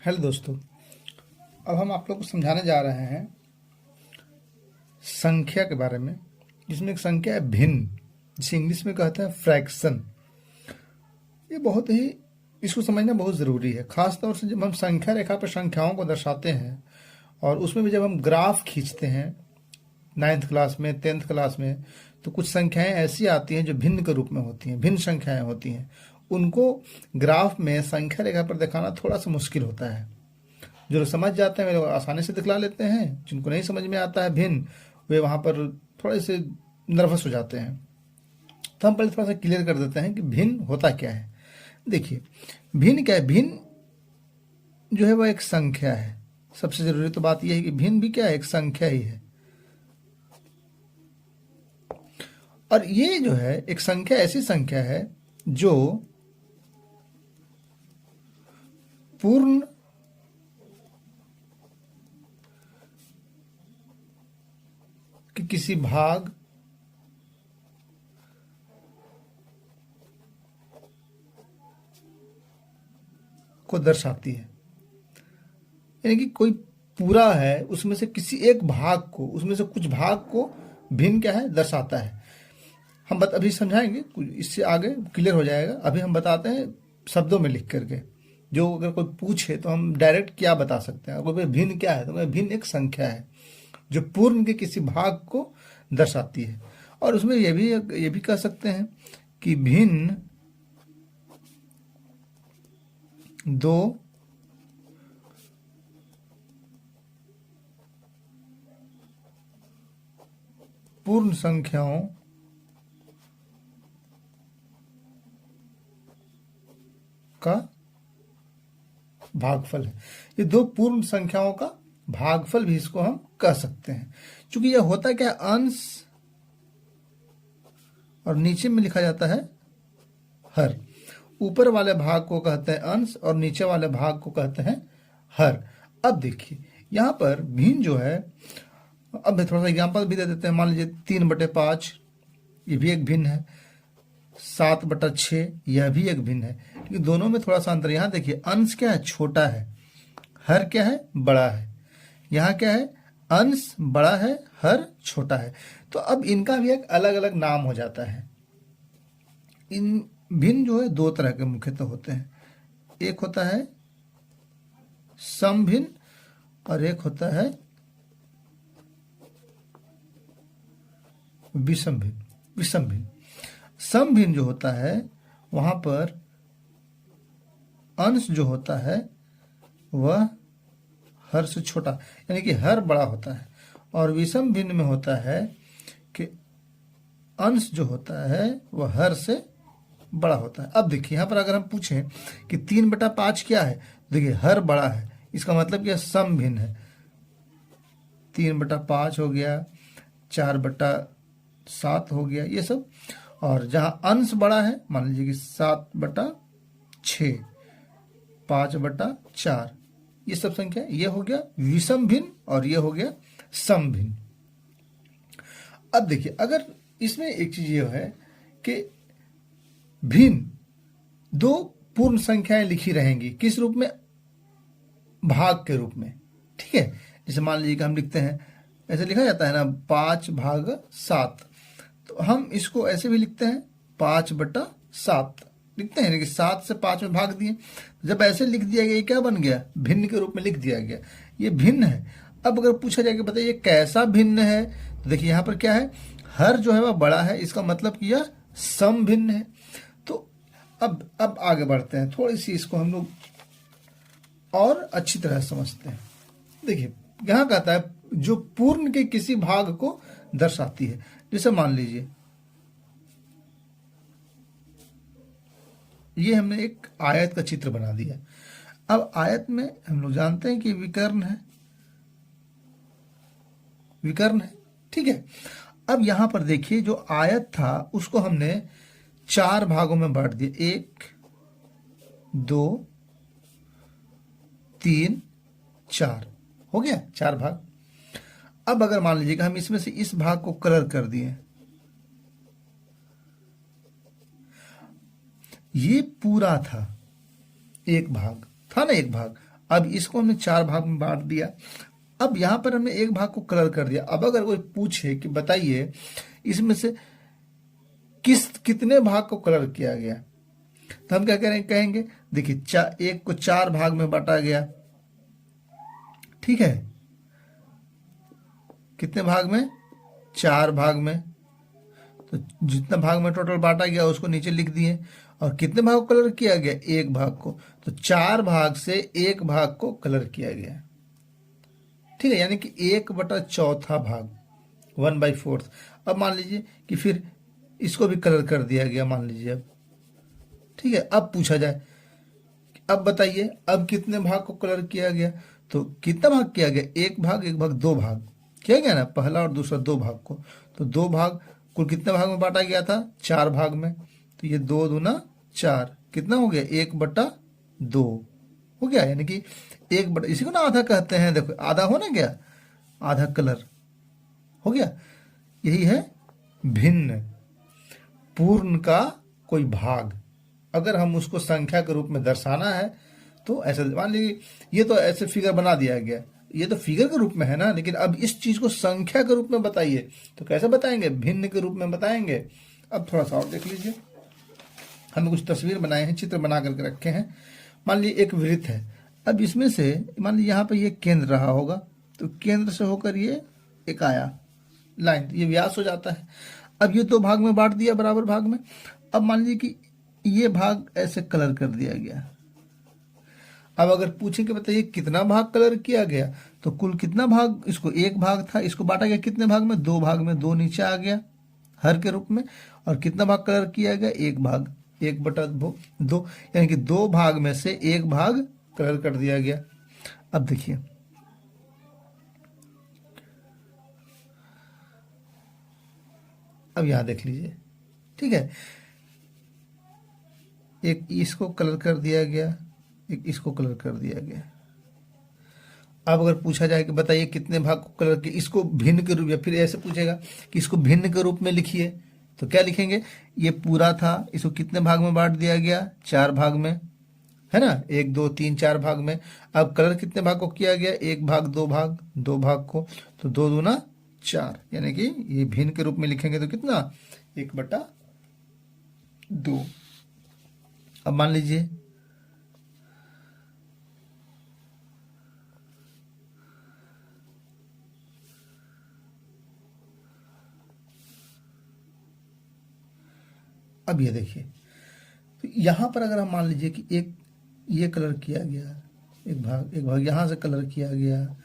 Hello दोस्तों। अब हम आप लोग को समझाने जा रहे हैं संख्या के बारे में, जिसमें एक संख्या है भिन्न, जिसे इंग्लिश में कहते हैं फ्रैक्शन। ये बहुत ही इसको समझना बहुत ज़रूरी है, खास तौर से जब हम संख्या रेखा पर संख्याओं को दर्शाते हैं और उसमें भी जब हम ग्राफ खींचते हैं 9th क्लास में 10th क्लास में, तो कुछ संख्याएं ऐसी आती हैं जो भिन्न के रूप में होती हैं, भिन्न संख्याएं होती हैं। उनको ग्राफ में संख्या रेखा पर दिखाना थोड़ा सा मुश्किल होता है। जो लोग समझ जाते हैं वे लोग आसानी से दिखला लेते हैं, जिनको नहीं समझ में आता है भिन्न, वे वहाँ पर थोड़े से नर्वस हो जाते हैं। तो हम पहले थोड़ा सा क्लियर कर देते हैं कि भिन्न होता क्या है। देखिए, भिन्न क्या है? भिन्न जो है वह एक संख्या है। सबसे जरूरी तो बात यह है कि भिन्न भी क्या है, एक संख्या ही है। और ये जो है एक संख्या ऐसी संख्या है जो पूर्ण कि किसी भाग को दर्शाती है। यानी कि कोई पूरा है, उसमें से किसी एक भाग को, उसमें से कुछ भाग को भिन्न क्या है, दर्शाता है। हम अभी समझाएंगे, इससे आगे क्लियर हो जाएगा। अभी हम बताते हैं शब्दों में लिख करके, जो अगर कोई पूछे तो हम डायरेक्ट क्या बता सकते हैं। अगर भिन्न क्या है, तो भिन्न एक संख्या है जो पूर्ण के किसी भाग को दर्शाती है। और उसमें ये भी कह सकते हैं कि भिन्न दो पूर्ण संख्याओं का भागफल है। ये दो पूर्ण संख्याओं का भागफल भी इसको हम कह सकते हैं। क्योंकि यह होता क्या, अंश और नीचे में लिखा जाता है हर। ऊपर वाले भाग को कहते हैं अंश और नीचे वाले भाग को कहते हैं हर। अब देखिए यहां पर भिन्न जो है, अब थोड़ा सा एग्जांपल भी दे देते हैं। मान लीजिए 3/5 ये भी एक भिन्न है, 7/6 यह भी एक भिन्न है। लेकिन दोनों में थोड़ा सा अंतर। यहां देखिए अंश क्या है, छोटा है, हर क्या है, बड़ा है। यहाँ क्या है, अंश बड़ा है, हर छोटा है। तो अब इनका भी एक अलग अलग नाम हो जाता है। इन भिन्न जो है दो तरह के मुख्यतः होते हैं। एक होता है समभिन्न और एक होता है विषम भिन्न। समभिन्न जो होता है वहां पर अंश जो होता है वह हर से छोटा, यानी कि हर बड़ा होता है। और विषम भिन्न में होता है कि अंश जो होता है वह हर से बड़ा होता है। अब देखिए यहाँ पर अगर हम पूछें कि 3/5 क्या है, देखिए हर बड़ा है, इसका मतलब क्या, सम भिन्न है। 3/5 हो गया, 4/7 हो गया, ये सब। और जहां अंश बड़ा है, मान लीजिए कि 7/6, 5/4, ये सब संख्या, ये हो गया विषम भिन्न और ये हो गया सम भिन्न। अब देखिए अगर इसमें एक चीज ये है कि भिन्न दो पूर्ण संख्याएं लिखी रहेंगी, किस रूप में, भाग के रूप में। ठीक है, जैसे मान लीजिए कि हम लिखते हैं, ऐसे लिखा जाता है ना 5/7, तो हम इसको ऐसे भी लिखते हैं 5/7 लिखते हैं, कि 7 से 5 में भाग दिए। जब ऐसे लिख दिया गया, ये क्या बन गया, भिन्न के रूप में लिख दिया गया, ये भिन्न है। अब अगर पूछा जाए कि बताइए कैसा भिन्न है, तो देखिए यहाँ पर क्या है, हर जो है वह बड़ा है, इसका मतलब कि यह सम भिन्न है। तो अब आगे बढ़ते हैं, थोड़ी सी इसको हम लोग और अच्छी तरह समझते हैं। देखिए यहाँ कहता है जो पूर्ण के किसी भाग को दर्शाती है। जैसे मान लीजिए ये हमने एक आयत का चित्र बना दिया। अब आयत में हम लोग जानते हैं कि विकर्ण है, ठीक है। अब यहां पर देखिए जो आयत था उसको हमने 4 भागों में बांट दिया, 1 2 3 4, हो गया 4 भाग। अब अगर मान लीजिए कि हम इसमें से इस भाग को कलर कर दिए, ये पूरा था, एक भाग था ना, एक भाग। अब इसको हमने 4 भाग में बांट दिया। अब यहाँ पर हमने एक भाग को कलर कर दिया। अब अगर कोई पूछे कि बताइए इसमें से कितने भाग को कलर किया गया, तो हम क्या कहेंगे देखिए एक को 4 भाग में बांटा गया, ठीक है, कितने भाग में, 4 भाग में। तो जितना भाग में टोटल बांटा गया उसको नीचे लिख दिए, और कितने भाग को कलर किया गया, एक भाग को। तो 4 भाग से एक भाग को कलर किया गया, ठीक है, यानी कि 1/4 भाग, 1/4। अब मान लीजिए कि फिर इसको भी कलर कर दिया गया, मान लीजिए अब, ठीक है। अब पूछा जाए, अब बताइए अब कितने भाग को कलर किया गया, तो कितना भाग किया गया, एक भाग 2 भाग किया गया ना, पहला और दूसरा 2 भाग को। तो 2 भाग कुल कितने भाग में बांटा गया था, 4 भाग में। तो ये 2 दूना 4, कितना हो गया, 1/2 हो गया, यानी कि इसी को ना आधा कहते हैं, देखो आधा हो ना गया, आधा कलर हो गया। यही है भिन्न, पूर्ण का कोई भाग। अगर हम उसको संख्या के रूप में दर्शाना है तो ऐसे मान लीजिए, ये तो ऐसे फिगर बना दिया गया, ये तो फिगर के रूप में है ना, लेकिन अब इस चीज को संख्या के रूप में बताइए तो कैसे बताएंगे, भिन्न के रूप में बताएंगे। अब थोड़ा सा और देख लीजिए, हमने कुछ तस्वीर बनाए हैं, चित्र बना करके रखे हैं। मान लीजिए एक वृत्त है, अब इसमें से मान लीजिए यहाँ पे ये केंद्र रहा होगा, तो केंद्र से होकर ये एक आया लाइन, ये व्यास हो जाता है। अब ये 2 भाग में बांट दिया, बराबर भाग में। अब मान लीजिए कि ये भाग ऐसे कलर कर दिया गया। अब अगर पूछे कि बताइए कितना भाग कलर किया गया, तो कुल कितना भाग, इसको 1 भाग था, इसको बांटा गया कितने भाग में, 2 भाग में, 2 नीचे आ गया हर के रूप में। और कितना भाग कलर किया गया, 1 भाग, 1/2, यानी कि 2 भाग में से 1 भाग कलर कर दिया गया। अब देखिए अब यहां देख लीजिए, ठीक है, एक इसको कलर कर दिया गया, एक इसको कलर कर दिया गया। अब अगर पूछा जाए कि बताइए कितने भाग को कलर किया, इसको भिन्न के रूप, या फिर ऐसे पूछेगा कि इसको भिन्न के रूप में लिखिए, तो क्या लिखेंगे, ये पूरा था, इसको कितने भाग में बांट दिया गया, 4 भाग में, है ना, 1 2 3 4 भाग में। अब कलर कितने भाग को किया गया, 1 भाग, 2 भाग, 2 भाग को। तो 2 दूना 4, यानी कि ये भिन्न के रूप में लिखेंगे तो कितना, 1/2। अब मान लीजिए अब ये देखिए, तो यहां पर अगर हम मान लीजिए कि एक ये कलर किया गया, एक भाग यहां से कलर किया गया,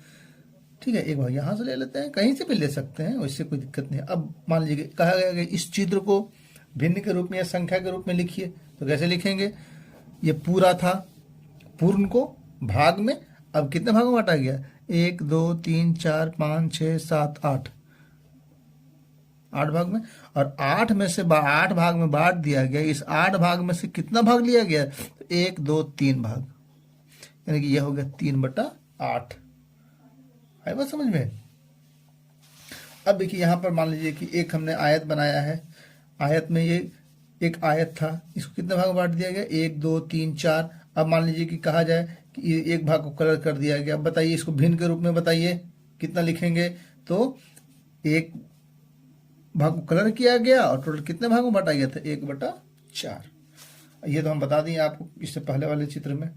ठीक है, एक भाग यहां से ले लेते हैं, कहीं से भी ले सकते हैं, उससे कोई दिक्कत नहीं। अब मान लीजिए कहा गया कि इस चित्र को भिन्न के रूप में या संख्या के रूप में लिखिए, तो कैसे लिखेंगे, ये पूरा था, पूर्ण को भाग में, अब कितने भागों में बांटा गया, 1 2 3 4 5 6 7 8 भाग में। और 8 में से 8 भाग में बांट दिया गया, इस 8 भाग में से कितना भाग लिया गया, तो 1 2 3 भाग, यानी कि यह हो गया 3/8। है बात समझ में। अब देखिए यहां पर मान लीजिए कि एक हमने आयत बनाया है, आयत में ये एक आयत था, इसको कितने भाग में बांट दिया गया, 1 2 3 4। अब मान लीजिए कि कहा जाए कि ये एक भाग को कलर कर दिया गया, अब बताइए इसको भिन्न के रूप में बताइए कितना लिखेंगे, तो 1 भाग को कलर किया गया और टोटल कितने भागों में बांटा गया था, 1/4। ये तो हम बता दिए आपको इससे पहले वाले चित्र में।